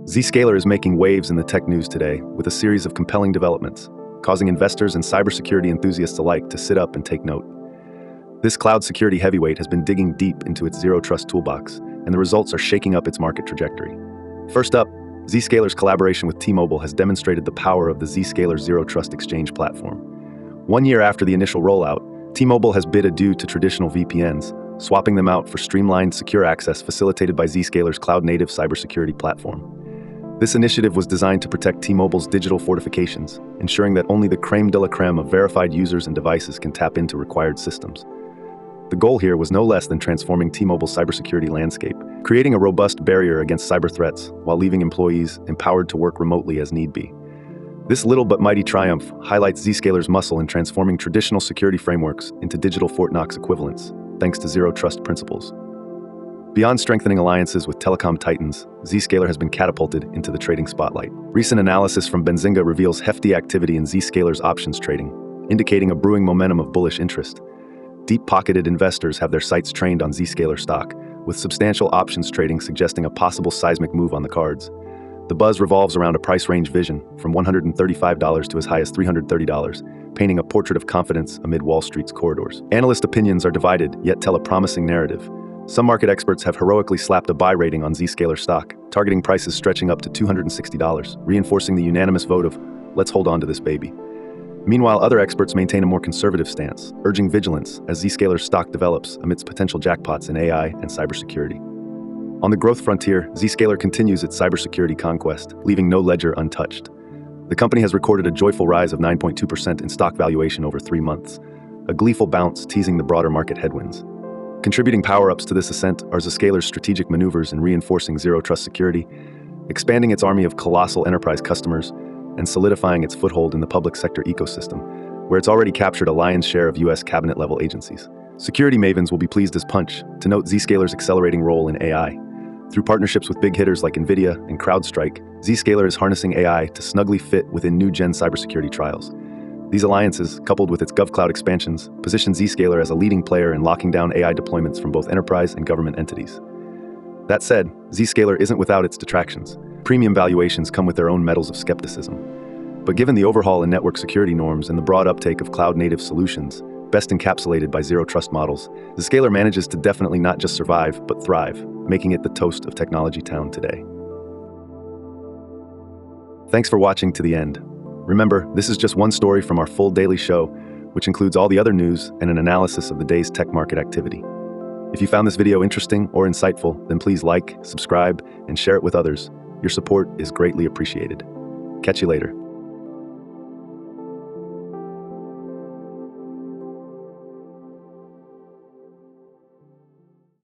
Zscaler is making waves in the tech news today with a series of compelling developments, causing investors and cybersecurity enthusiasts alike to sit up and take note. This cloud security heavyweight has been digging deep into its zero trust toolbox, and the results are shaking up its market trajectory. First up, Zscaler's collaboration with T-Mobile has demonstrated the power of the Zscaler Zero Trust Exchange platform. 1 year after the initial rollout, T-Mobile has bid adieu to traditional VPNs, swapping them out for streamlined, secure access facilitated by Zscaler's cloud-native cybersecurity platform. This initiative was designed to protect T-Mobile's digital fortifications, ensuring that only the crème de la crème of verified users and devices can tap into required systems. The goal here was no less than transforming T-Mobile's cybersecurity landscape, creating a robust barrier against cyber threats while leaving employees empowered to work remotely as need be. This little but mighty triumph highlights Zscaler's muscle in transforming traditional security frameworks into digital Fort Knox equivalents, thanks to zero trust principles. Beyond strengthening alliances with telecom titans, Zscaler has been catapulted into the trading spotlight. Recent analysis from Benzinga reveals hefty activity in Zscaler's options trading, indicating a brewing momentum of bullish interest. Deep-pocketed investors have their sights trained on Zscaler stock, with substantial options trading suggesting a possible seismic move on the cards. The buzz revolves around a price range vision from $135 to as high as $330, painting a portrait of confidence amid Wall Street's corridors. Analyst opinions are divided, yet tell a promising narrative. Some market experts have heroically slapped a buy rating on Zscaler stock, targeting prices stretching up to $260, reinforcing the unanimous vote of, "Let's hold on to this baby." Meanwhile, other experts maintain a more conservative stance, urging vigilance as Zscaler's stock develops amidst potential jackpots in AI and cybersecurity. On the growth frontier, Zscaler continues its cybersecurity conquest, leaving no ledger untouched. The company has recorded a joyful rise of 9.2% in stock valuation over 3 months, a gleeful bounce teasing the broader market headwinds. Contributing power-ups to this ascent are Zscaler's strategic maneuvers in reinforcing zero-trust security, expanding its army of colossal enterprise customers, and solidifying its foothold in the public sector ecosystem, where it's already captured a lion's share of U.S. cabinet-level agencies. Security mavens will be pleased as punch to note Zscaler's accelerating role in AI. Through partnerships with big hitters like NVIDIA and CrowdStrike, Zscaler is harnessing AI to snugly fit within new-gen cybersecurity trials. These alliances, coupled with its GovCloud expansions, position Zscaler as a leading player in locking down AI deployments from both enterprise and government entities. That said, Zscaler isn't without its detractions. Premium valuations come with their own metals of skepticism. But given the overhaul in network security norms and the broad uptake of cloud-native solutions, best encapsulated by zero-trust models, Zscaler manages to definitely not just survive, but thrive, making it the toast of technology town today. Thanks for watching to the end. Remember, this is just one story from our full daily show, which includes all the other news and an analysis of the day's tech market activity. If you found this video interesting or insightful, then please like, subscribe, and share it with others. Your support is greatly appreciated. Catch you later.